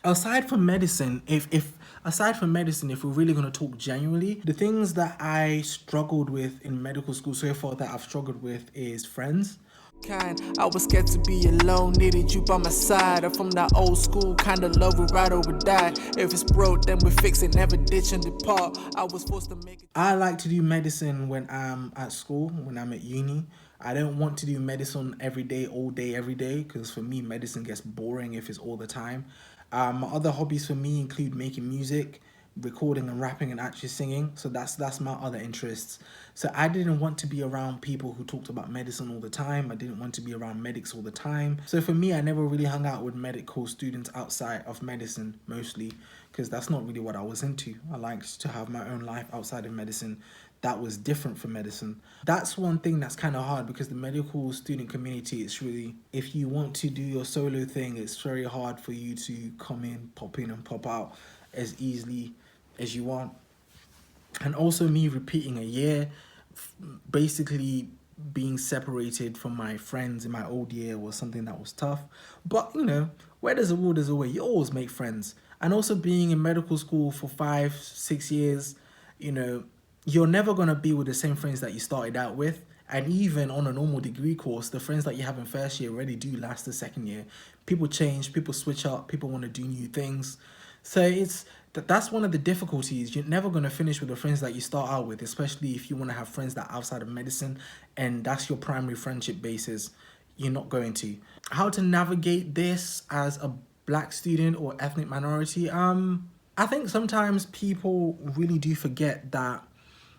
aside from medicine, if aside from medicine, if we're really going to talk genuinely, the things that I struggled with in medical school so far that I've struggled with is friends. Kind, I was scared to be alone, needed you by my side. I'm from that old school kind of love, we ride or we die. If it's broke, then we fix it, never ditch and depart. I was forced to make it. I like to do medicine when I'm at school, when I'm at uni. I don't want to do medicine every day, every day, because for me, medicine gets boring if it's all the time. My other hobbies for me include making music, recording and rapping, and actually singing. So that's my other interests. So I didn't want to be around people who talked about medicine all the time. I didn't want to be around medics all the time. So for me, I never really hung out with medical students outside of medicine mostly, because that's not really what I was into. I liked to have my own life outside of medicine that was different from medicine. That's one thing that's kind of hard, because the medical student community, it's really, if you want to do your solo thing, it's very hard for you to come in, pop in and pop out as easily as you want. And also me repeating a year, basically being separated from my friends in my old year was something that was tough. But where there's a will, there's a way. You always make friends. And also being in medical school for 5, 6 years, you know, you're never gonna be with the same friends that you started out with. And even on a normal degree course, the friends that you have in first year already do last the second year. People change, people switch up, people want to do new things. So that's one of the difficulties. You're never gonna finish with the friends that you start out with, especially if you want to have friends that are outside of medicine and that's your primary friendship basis. You're not going to. How to navigate this as a black student or ethnic minority? I think sometimes people really do forget that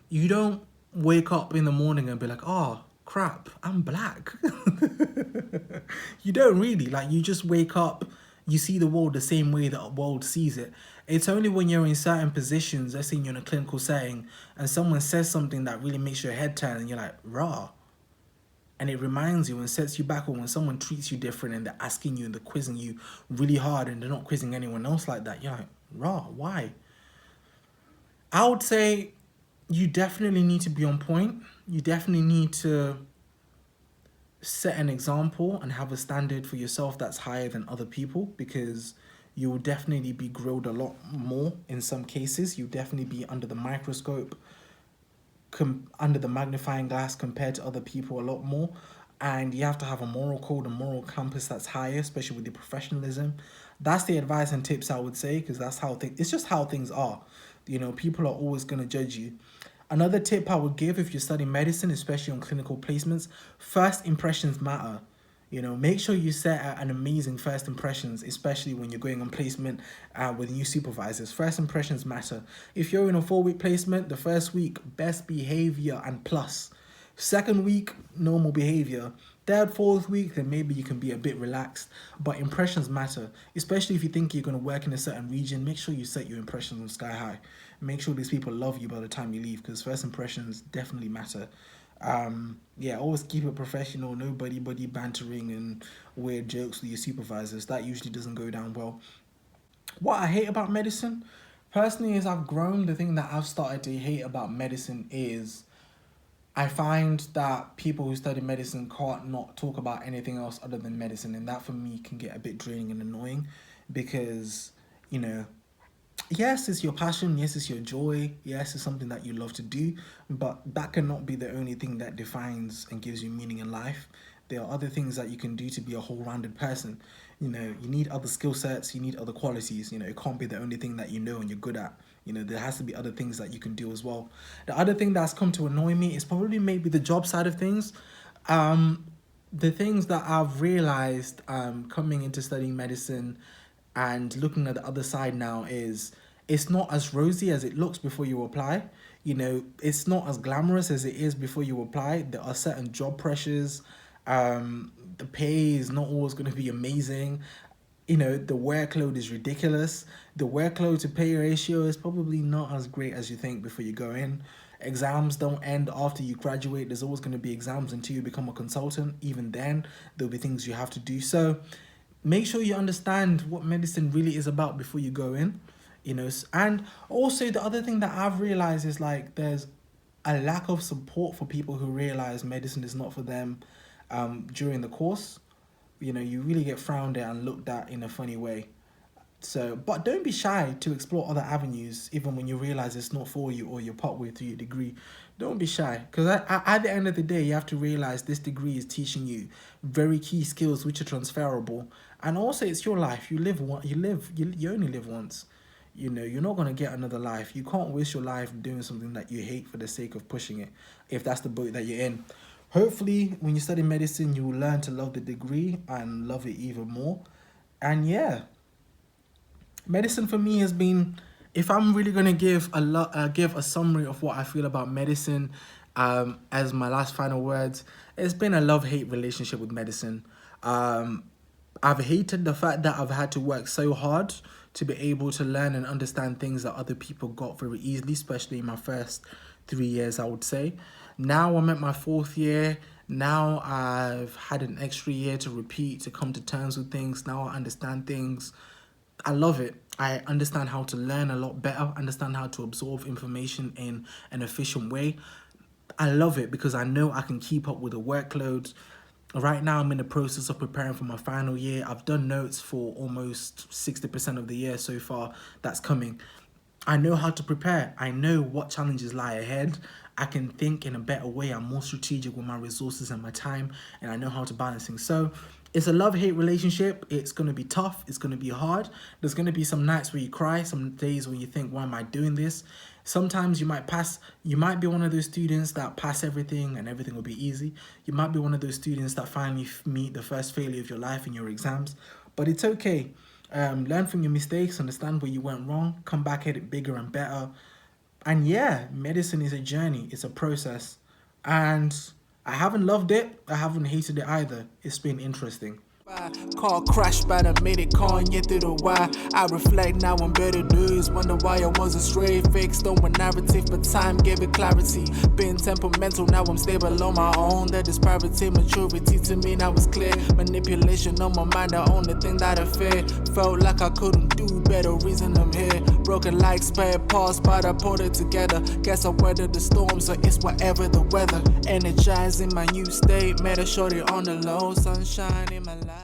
you don't wake up in the morning and be like, oh crap, I'm black. You don't really. Like, you just wake up, you see the world the same way that the world sees it. It's only when you're in certain positions, let's say you're in a clinical setting, and someone says something that really makes your head turn and you're like, raw. And it reminds you and sets you back. Or when someone treats you different and they're asking you and they're quizzing you really hard and they're not quizzing anyone else like that, you're like, raw, why? I would say you definitely need to be on point. You definitely need to set an example and have a standard for yourself that's higher than other people, because you will definitely be grilled a lot more in some cases. You'll definitely be under the microscope, under the magnifying glass compared to other people a lot more. And you have to have a moral code, a moral compass that's higher, especially with your professionalism. That's the advice and tips I would say, because that's how things, it's just how things are. People are always going to judge you. Another tip I would give if you're studying medicine, especially on clinical placements, first impressions matter. Make sure you set out an amazing first impressions, especially when you're going on placement with new supervisors. First impressions matter. If you're in a 4-week placement, the first week, best behavior and plus. Second week, normal behavior. Third, fourth week, then maybe you can be a bit relaxed. But impressions matter, especially if you think you're going to work in a certain region. Make sure you set your impressions on sky high. Make sure these people love you by the time you leave, because first impressions definitely matter. Yeah, always keep it professional. No buddy bantering and weird jokes with your supervisors. That usually doesn't go down well. What I hate about medicine, personally, as I've grown, the thing that I've started to hate about medicine is I find that people who study medicine can't not talk about anything else other than medicine, and that for me can get a bit draining and annoying, because, yes, it's your passion, yes, it's your joy, yes, it's something that you love to do, but that cannot be the only thing that defines and gives you meaning in life. There are other things that you can do to be a whole-rounded person. You need other skill sets, you need other qualities. It can't be the only thing that you know and you're good at. There has to be other things that you can do as well. The other thing that's come to annoy me is probably maybe the job side of things. The things that I've realized coming into studying medicine and looking at the other side now is it's not as rosy as it looks before you apply. It's not as glamorous as it is before you apply. There are certain job pressures. The pay is not always going to be amazing. The workload is ridiculous. The workload to pay ratio is probably not as great as you think before you go in. Exams don't end after you graduate. There's always going to be exams until you become a consultant. Even then, there'll be things you have to do. So make sure you understand what medicine really is about before you go in. And also the other thing that I've realized is, like, there's a lack of support for people who realize medicine is not for them during the course. You really get frowned at and looked at in a funny way. So, but don't be shy to explore other avenues, even when you realize it's not for you or you're partway through your degree. Don't be shy, because at the end of the day, you have to realize this degree is teaching you very key skills which are transferable, and also it's your life. You live one, you only live once. You know, you're not gonna get another life. You can't waste your life doing something that you hate for the sake of pushing it, if that's the boat that you're in. Hopefully, when you study medicine, you will learn to love the degree and love it even more. And yeah, medicine for me has been, if I'm really gonna give a summary of what I feel about medicine, as my last final words, it's been a love-hate relationship with medicine. um I've hated the fact that I've had to work so hard to be able to learn and understand things that other people got very easily, especially in my first 3 years, I would say. Now I'm at my fourth year. Now I've had an extra year to repeat, to come to terms with things. Now I understand things. I love it. I understand how to learn a lot better, understand how to absorb information in an efficient way. I love it because I know I can keep up with the workload. Right now, I'm in the process of preparing for my final year. I've done notes for almost 60% of the year so far that's coming. I know how to prepare. I know what challenges lie ahead. I can think in a better way. I'm more strategic with my resources and my time, and I know how to balance things. So it's a love-hate relationship. It's going to be tough. It's going to be hard. There's going to be some nights where you cry, some days where you think, why am I doing this? Sometimes you might be one of those students that pass everything and everything will be easy. You might be one of those students that finally meet the first failure of your life in your exams, but it's okay. Learn from your mistakes, understand where you went wrong, come back at it bigger and better. And yeah, medicine is a journey, it's a process. And I haven't loved it, I haven't hated it either. It's been interesting. Car crashed, but I made it, calling you through the wire. I reflect now on better days, wonder why I wasn't straight. Fixed on my narrative, but time gave it clarity. Been temperamental, now I'm stable on my own. The disparity, maturity to me now is clear. Manipulation on my mind, the only thing that I fear. Felt like I couldn't do better, reason I'm here. Broken like spare parts, but I put it together. Guess I weathered the storm, so it's whatever the weather. Energized in my new state, made a shorty on the low, sunshine in my life.